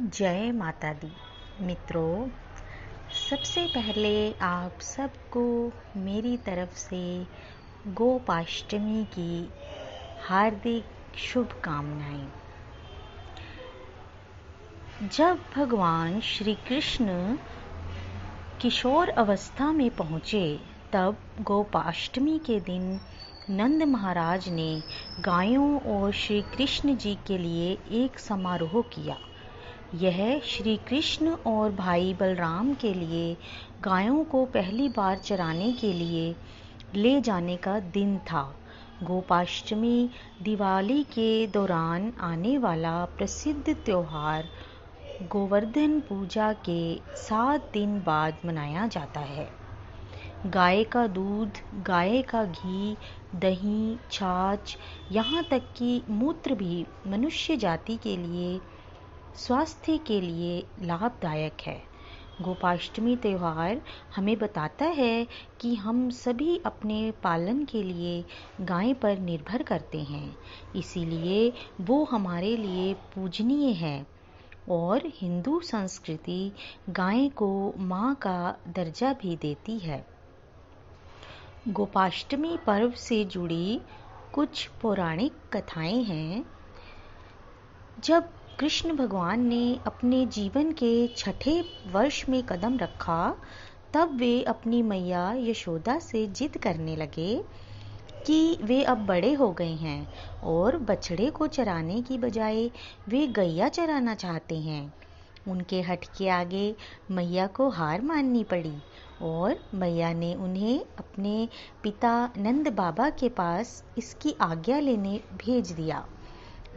जय माता दी। मित्रों, सबसे पहले आप सबको मेरी तरफ से गोपाष्टमी की हार्दिक शुभकामनाएं। जब भगवान श्री कृष्ण किशोर अवस्था में पहुँचे, तब गोपाष्टमी के दिन नंद महाराज ने गायों और श्री कृष्ण जी के लिए एक समारोह किया। यह श्री कृष्ण और भाई बलराम के लिए गायों को पहली बार चराने के लिए ले जाने का दिन था। गोपाष्टमी दिवाली के दौरान आने वाला प्रसिद्ध त्योहार गोवर्धन पूजा के 7 दिन बाद मनाया जाता है। गाय का दूध, गाय का घी, दही, छाछ, यहाँ तक कि मूत्र भी मनुष्य जाति के लिए, स्वास्थ्य के लिए लाभदायक है। गोपाष्टमी त्यौहार हमें बताता है कि हम सभी अपने पालन के लिए गाय पर निर्भर करते हैं, इसीलिए वो हमारे लिए पूजनीय है। और हिंदू संस्कृति गाय को माँ का दर्जा भी देती है। गोपाष्टमी पर्व से जुड़ी कुछ पौराणिक कथाएं हैं। जब कृष्ण भगवान ने अपने जीवन के 6ठे वर्ष में कदम रखा, तब वे अपनी मैया यशोदा से जिद करने लगे कि वे अब बड़े हो गए हैं और बछड़े को चराने की बजाय वे गैया चराना चाहते हैं। उनके हठ के आगे मैया को हार माननी पड़ी और मैया ने उन्हें अपने पिता नंद बाबा के पास इसकी आज्ञा लेने भेज दिया।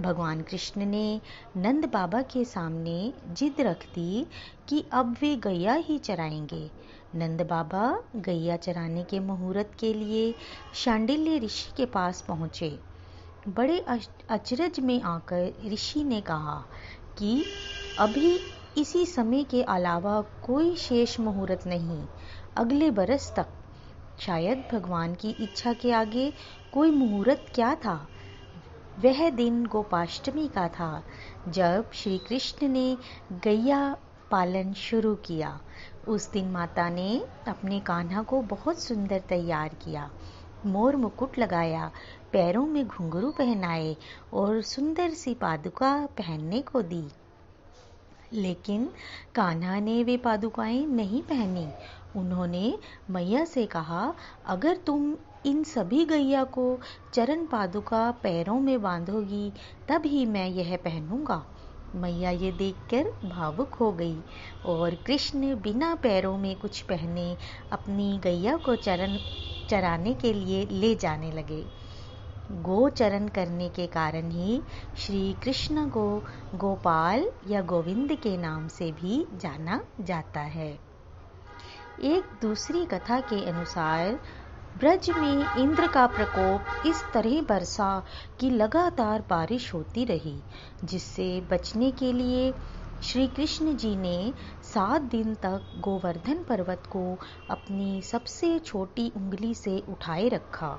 भगवान कृष्ण ने नंद बाबा के सामने जिद रख दी कि अब वे गैया ही चराएंगे। नंद बाबा गैया चराने के मुहूर्त के लिए शांडिल्य ऋषि के पास पहुँचे। बड़े अचरज में आकर ऋषि ने कहा कि अभी इसी समय के अलावा कोई शेष मुहूर्त नहीं, अगले बरस तक। शायद भगवान की इच्छा के आगे कोई मुहूर्त क्या था। वह दिन गोपाष्टमी का था, जब श्री कृष्ण ने गैया पालन शुरू किया। उस दिन माता ने अपने कान्हा को बहुत सुंदर तैयार किया, मोर मुकुट लगाया, पैरों में घुंघरू पहनाए और सुंदर सी पादुका पहनने को दी। लेकिन कान्हा ने वे पादुकाएं नहीं पहनी। उन्होंने मैया से कहा, अगर तुम इन सभी गैया को चरण पादुका पैरों में बांधोगी, तब ही मैं यह पहनूंगा। मैया ये देखकर भावुक हो गई और कृष्ण बिना पैरों में कुछ पहने अपनी गैया को चराने के लिए ले जाने लगे। गोचरण करने के कारण ही श्री कृष्ण को गोपाल या गोविंद के नाम से भी जाना जाता है। एक दूसरी कथा के अनुसार ब्रज में इंद्र का प्रकोप इस तरह बरसा कि लगातार बारिश होती रही, जिससे बचने के लिए श्री कृष्ण जी ने 7 दिन तक गोवर्धन पर्वत को अपनी सबसे छोटी उंगली से उठाए रखा।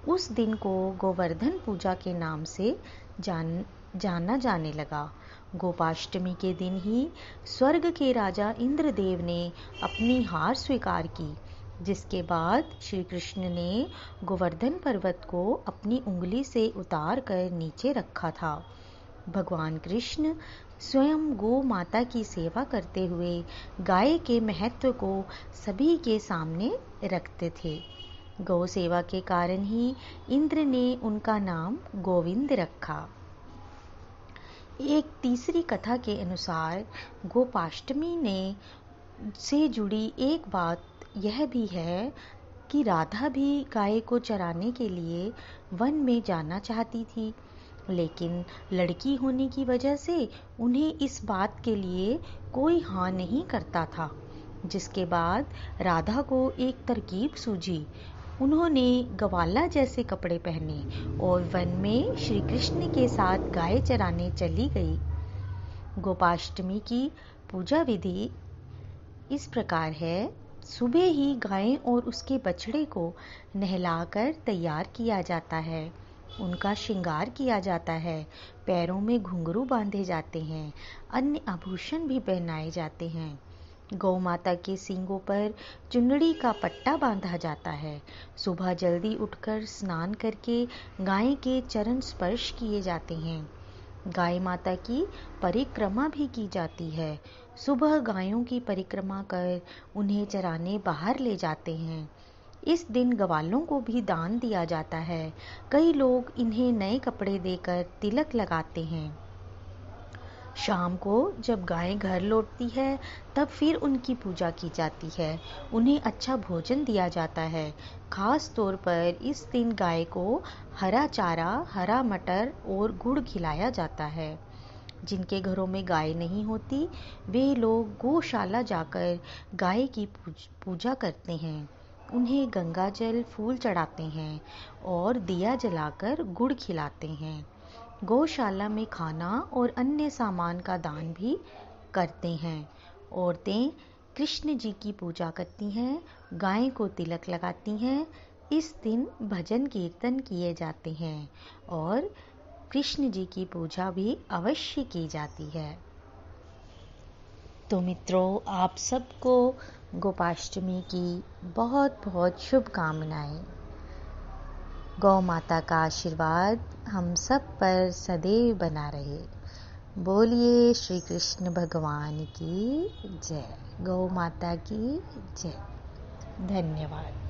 उस दिन को गोवर्धन पूजा के नाम से जाना जाने लगा। गोपाष्टमी के दिन ही स्वर्ग के राजा इंद्रदेव ने अपनी हार स्वीकार की, जिसके बाद श्री कृष्ण ने गोवर्धन पर्वत को अपनी उंगली से उतार कर नीचे रखा था। भगवान कृष्ण स्वयं गो माता की सेवा करते हुए गाय के महत्व को सभी के सामने रखते थे। गौ सेवा के कारण ही इंद्र ने उनका नाम गोविंद रखा। एक तीसरी कथा के अनुसार गोपाष्टमी से जुड़ी एक बात यह भी है कि राधा भी गाय को चराने के लिए वन में जाना चाहती थी, लेकिन लड़की होने की वजह से उन्हें इस बात के लिए कोई हाँ नहीं करता था। जिसके बाद राधा को एक तरकीब सूझी। उन्होंने ग्वाला जैसे कपड़े पहने और वन में श्री कृष्ण के साथ गाय चराने चली गई। गोपाष्टमी की पूजा विधि इस प्रकार है। सुबह ही गाय और उसके बछड़े को नहलाकर तैयार किया जाता है। उनका श्रृंगार किया जाता है, पैरों में घुंघरू बांधे जाते हैं, अन्य आभूषण भी पहनाए जाते हैं। गौ माता के सींगों पर चुनड़ी का पट्टा बांधा जाता है। सुबह जल्दी उठकर स्नान करके गाय के चरण स्पर्श किए जाते हैं। गाय माता की परिक्रमा भी की जाती है। सुबह गायों की परिक्रमा कर उन्हें चराने बाहर ले जाते हैं। इस दिन ग्वालों को भी दान दिया जाता है। कई लोग इन्हें नए कपड़े देकर तिलक लगाते हैं। शाम को जब गाय घर लौटती है तब फिर उनकी पूजा की जाती है। उन्हें अच्छा भोजन दिया जाता है। खास तौर पर इस दिन गाय को हरा चारा, हरा मटर और गुड़ खिलाया जाता है। जिनके घरों में गाय नहीं होती, वे लोग गौशाला जाकर गाय की पूजा करते हैं। उन्हें गंगा जल, फूल चढ़ाते हैं और दिया जलाकर गुड़ खिलाते हैं। गौशाला में खाना और अन्य सामान का दान भी करते हैं। औरतें कृष्ण जी की पूजा करती हैं, गाय को तिलक लगाती हैं। इस दिन भजन कीर्तन किए जाते हैं और कृष्ण जी की पूजा भी अवश्य की जाती है। तो मित्रों, आप सबको गोपाष्टमी की बहुत बहुत शुभकामनाएं। गौ माता का आशीर्वाद हम सब पर सदैव बना रहे। बोलिए श्री कृष्ण भगवान की जय। गौ माता की जय। धन्यवाद।